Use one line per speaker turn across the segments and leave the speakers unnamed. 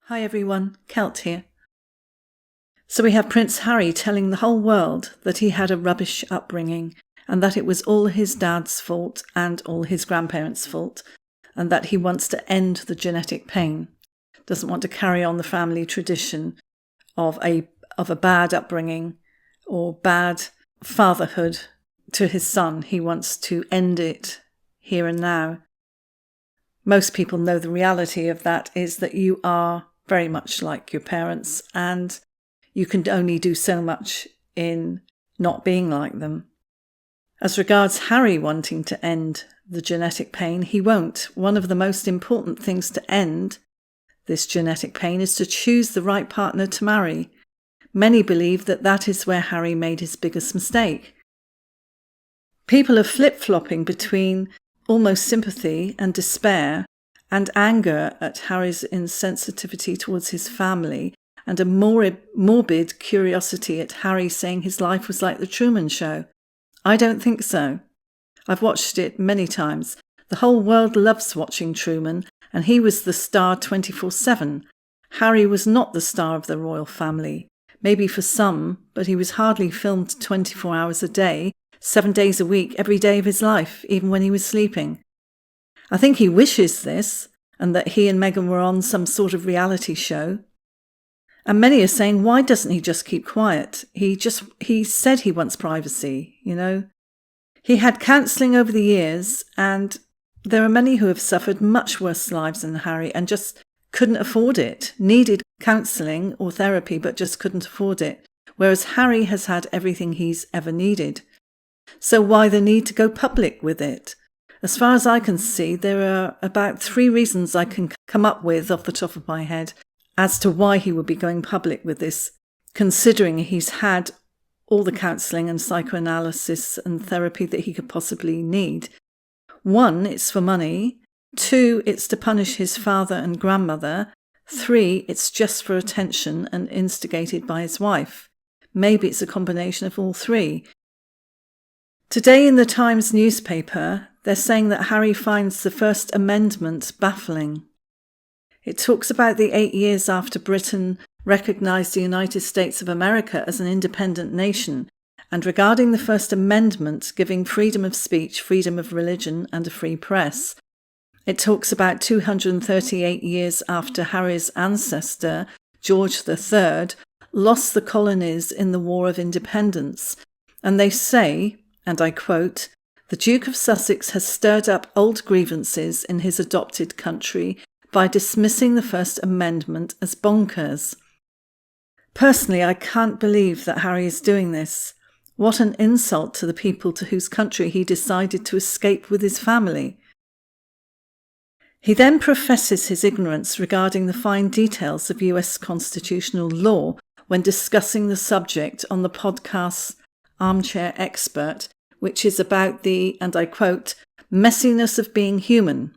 Hi everyone, Kelt here. So we have Prince Harry telling the whole world that he had a rubbish upbringing and that it was all his dad's fault and all his grandparents' fault, and that he wants to end the genetic pain, doesn't want to carry on the family tradition of a bad upbringing or bad fatherhood to his son. He wants to end it here and now. Most people know the reality of that is that you are very much like your parents and you can only do so much in not being like them. As regards Harry wanting to end the genetic pain, he won't. One of the most important things to end this genetic pain is to choose the right partner to marry. Many believe that that is where Harry made his biggest mistake. People are flip-flopping between almost sympathy and despair and anger at Harry's insensitivity towards his family and a morbid curiosity at Harry saying his life was like the Truman Show. I don't think so. I've watched it many times. The whole world loves watching Truman, and he was the star 24/7. Harry was not the star of the royal family. Maybe for some, but he was hardly filmed 24 hours a day, 7 days a week, every day of his life, even when he was sleeping. I think he wishes this, and that he and Meghan were on some sort of reality show. And many are saying, why doesn't he just keep quiet? He said he wants privacy, you know. He had counselling over the years, and there are many who have suffered much worse lives than Harry and just couldn't afford it, needed counselling or therapy, but just couldn't afford it. Whereas Harry has had everything he's ever needed. So why the need to go public with it? As far as I can see, there are about 3 reasons I can come up with off the top of my head as to why he would be going public with this, considering he's had all the counselling and psychoanalysis and therapy that he could possibly need. 1, it's for money. 2, it's to punish his father and grandmother. 3, it's just for attention and instigated by his wife. Maybe it's a combination of all 3. Today in the Times newspaper, they're saying that Harry finds the First Amendment baffling. It talks about the 8 years after Britain recognised the United States of America as an independent nation, and regarding the First Amendment giving freedom of speech, freedom of religion and a free press. It talks about 238 years after Harry's ancestor, George III, lost the colonies in the War of Independence, and they say, and I quote, "The Duke of Sussex has stirred up old grievances in his adopted country by dismissing the First Amendment as bonkers." Personally, I can't believe that Harry is doing this. What an insult to the people to whose country he decided to escape with his family. He then professes his ignorance regarding the fine details of US constitutional law when discussing the subject on the podcast Armchair Expert, which is about the, and I quote, messiness of being human.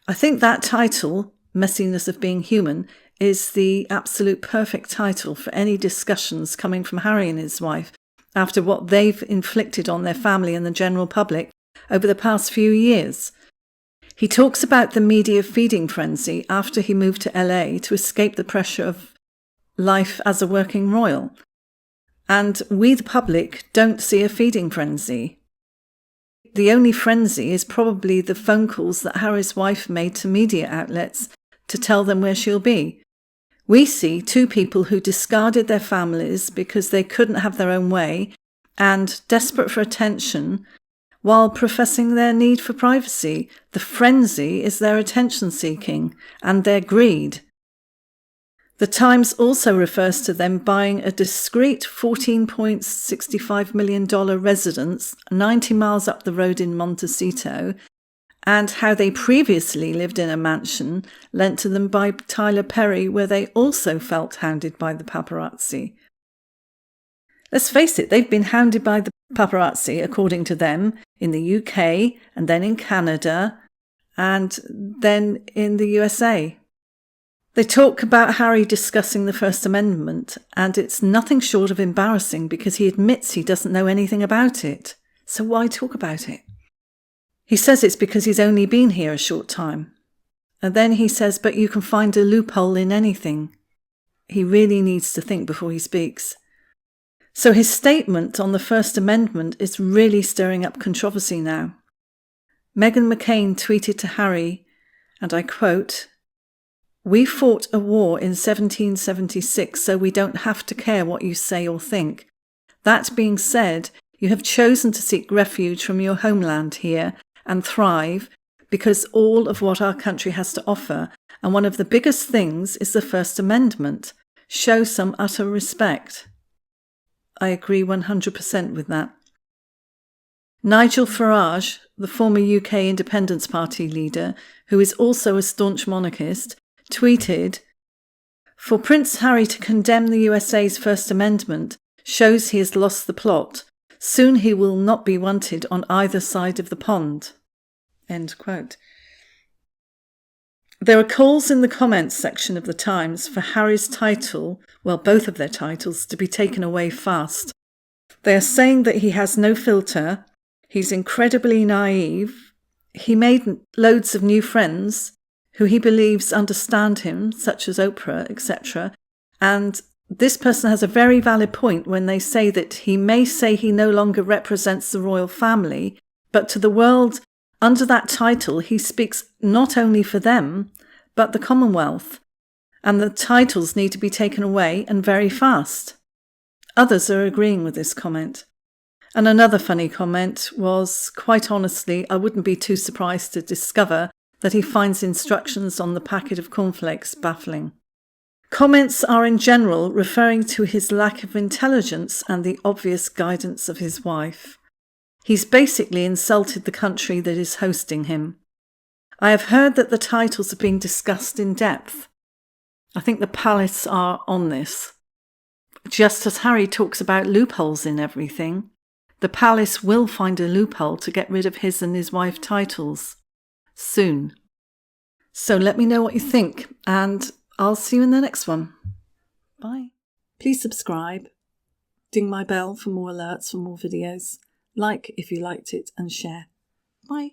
I think that title, Messiness of Being Human, is the absolute perfect title for any discussions coming from Harry and his wife after what they've inflicted on their family and the general public over the past few years. He talks about the media feeding frenzy after he moved to LA to escape the pressure of life as a working royal. And we, the public, don't see a feeding frenzy. The only frenzy is probably the phone calls that Harry's wife made to media outlets to tell them where she'll be. We see 2 people who discarded their families because they couldn't have their own way and, desperate for attention, while professing their need for privacy. The frenzy is their attention-seeking and their greed. The Times also refers to them buying a discreet $14.65 million residence 90 miles up the road in Montecito, and how they previously lived in a mansion lent to them by Tyler Perry, where they also felt hounded by the paparazzi. Let's face it, they've been hounded by the paparazzi, according to them, in the UK, and then in Canada, and then in the USA. They talk about Harry discussing the First Amendment, and it's nothing short of embarrassing because he admits he doesn't know anything about it. So why talk about it? He says it's because he's only been here a short time. And then he says, but you can find a loophole in anything. He really needs to think before he speaks. So his statement on the First Amendment is really stirring up controversy now. Meghan McCain tweeted to Harry, and I quote, "We fought a war in 1776, so we don't have to care what you say or think. That being said, you have chosen to seek refuge from your homeland here and thrive because all of what our country has to offer, and one of the biggest things is the First Amendment. Show some utter respect." I agree 100% with that. Nigel Farage, the former UK Independence Party leader, who is also a staunch monarchist, tweeted, "For Prince Harry to condemn the USA's First Amendment shows he has lost the plot. Soon he will not be wanted on either side of the pond." End quote. There are calls in the comments section of the Times for Harry's title, well, both of their titles, to be taken away fast. They are saying that he has no filter, he's incredibly naive, he made loads of new friends who he believes understand him, such as Oprah, etc. And this person has a very valid point when they say that he may say he no longer represents the royal family, but to the world under that title, he speaks not only for them, but the Commonwealth, and the titles need to be taken away and very fast. Others are agreeing with this comment. And another funny comment was, quite honestly, I wouldn't be too surprised to discover that he finds instructions on the packet of cornflakes baffling. Comments are in general referring to his lack of intelligence and the obvious guidance of his wife. He's basically insulted the country that is hosting him. I have heard that the titles are being discussed in depth. I think the palace are on this. Just as Harry talks about loopholes in everything, the palace will find a loophole to get rid of his and his wife titles. Soon. So let me know what you think, and I'll see you in the next one. Bye. Please subscribe. Ding my bell for more alerts for more videos. Like if you liked it and share. Bye.